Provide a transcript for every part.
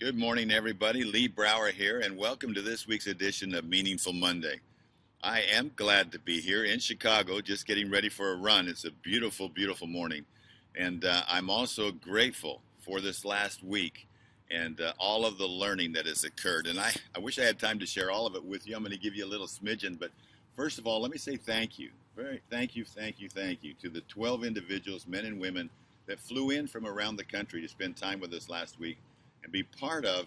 Good morning, everybody. Lee Brower here, and welcome to this week's edition of Meaningful Monday. I am glad to be here in Chicago, just getting ready for a run. It's a beautiful, beautiful morning. And I'm also grateful for this last week and all of the learning that has occurred. And I wish I had time to share all of it with you. I'm going to give you a little smidgen. But first of all, let me say thank you. Thank you to the 12 individuals, men and women, that flew in from around the country to spend time with us last week and be part of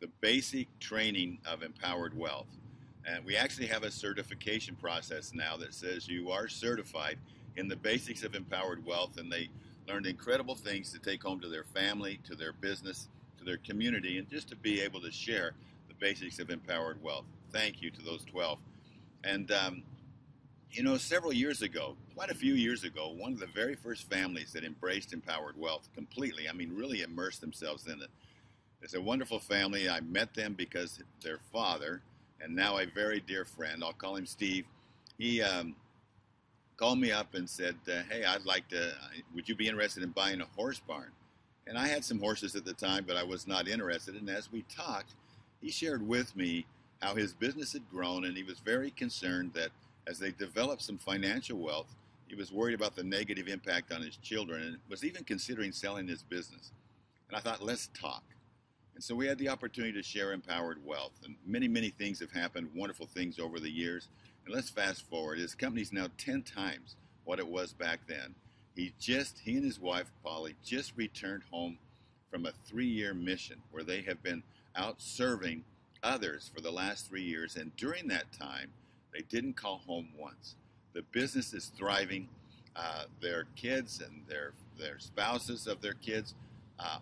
the basic training of Empowered Wealth. And we actually have a certification process now that says you are certified in the basics of Empowered Wealth, and they learned incredible things to take home to their family, to their business, to their community, and just to be able to share the basics of Empowered Wealth. Thank you to those 12. And several years ago, quite a few years ago, one of the very first families that embraced Empowered Wealth completely, I mean, really immersed themselves in it. It's a wonderful family. I met them because their father, and now a very dear friend, I'll call him Steve, he called me up and said, hey, would you be interested in buying a horse barn? And I had some horses at the time, but I was not interested. And as we talked, he shared with me how his business had grown, and he was very concerned that as they developed some financial wealth, he was worried about the negative impact on his children and was even considering selling his business. And I thought, let's talk. And so we had the opportunity to share Empowered Wealth, and many, many things have happened, wonderful things over the years. And let's fast forward. His company's now 10 times what it was back then. He and his wife, Polly, just returned home from a 3-year mission where they have been out serving others for the last 3 years. And during that time, they didn't call home once. The business is thriving. Their kids and their spouses of their kids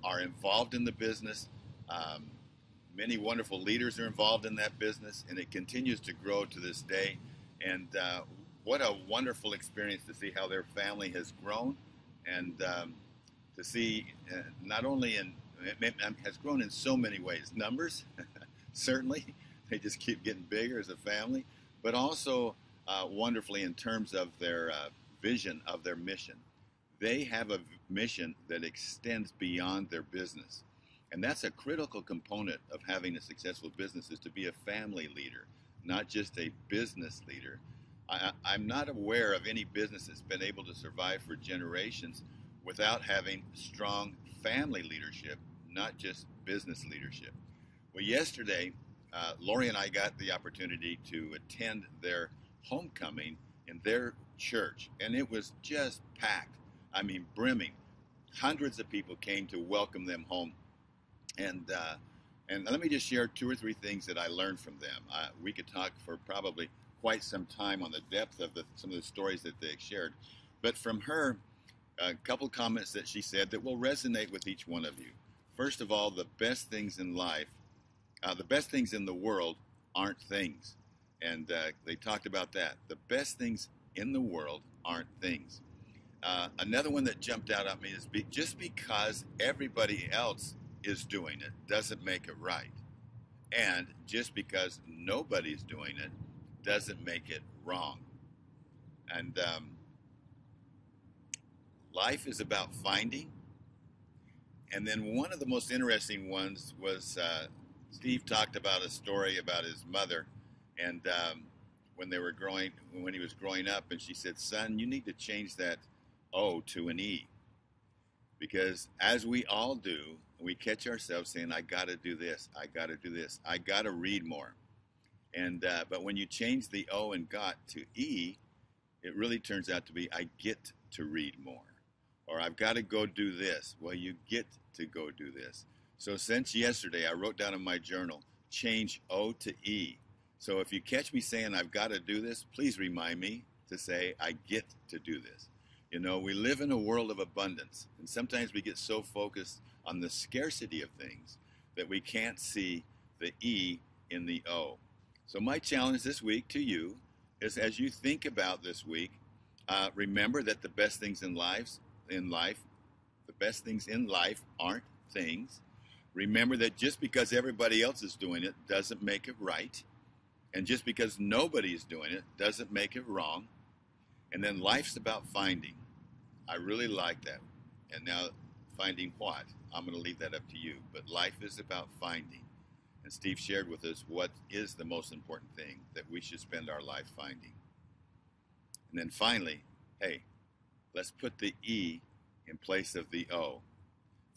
are involved in the business. Um, Many wonderful leaders are involved in that business, and it continues to grow to this day. And what a wonderful experience to see how their family has grown, and to see not only has grown in so many ways. Numbers, certainly, they just keep getting bigger as a family, but also wonderfully in terms of their vision of their mission. They have a mission that extends beyond their business. And that's a critical component of having a successful business, is to be a family leader, not just a business leader. I'm not aware of any business that's been able to survive for generations without having strong family leadership, not just business leadership. Well, yesterday, Lori and I got the opportunity to attend their homecoming in their church, and it was just packed. I mean, brimming. Hundreds of people came to welcome them home, and let me just share two or three things that I learned from them. We could talk for probably quite some time on the depth of some of the stories that they shared, but from her, a couple comments that she said that will resonate with each one of you. First of all, the best things in the world aren't things, and they talked about that. The best things in the world aren't things. Another one that jumped out at me is just because everybody else is doing it doesn't make it right. And just because nobody's doing it doesn't make it wrong. And life is about finding. And then one of the most interesting ones was Steve talked about a story about his mother, and when he was growing up, and she said, "Son, you need to change that O to an E." Because as we all do, we catch ourselves saying, I got to do this, I got to do this, I got to read more. And but when you change the O and got to E, it really turns out to be, I get to read more. Or I've got to go do this. Well, you get to go do this. So since yesterday, I wrote down in my journal, change O to E. So if you catch me saying I've got to do this, please remind me to say I get to do this. We live in a world of abundance, and sometimes we get so focused on the scarcity of things that we can't see the E in the O. So my challenge this week to you is, as you think about this week, remember that the best things the best things in life aren't things. Remember that just because everybody else is doing it doesn't make it right, and just because nobody is doing it doesn't make it wrong. And then life's about finding. I really like that. And now Finding what? I'm going to leave that up to you. But life is about finding. And Steve shared with us what is the most important thing that we should spend our life finding. And then finally, hey, let's put the E in place of the O.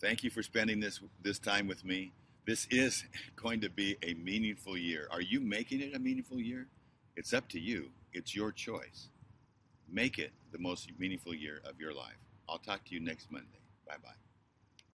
Thank you for spending this time with me. This is going to be a meaningful year. Are you making it a meaningful year? It's up to you. It's your choice. Make it the most meaningful year of your life. I'll talk to you next Monday. Bye-bye.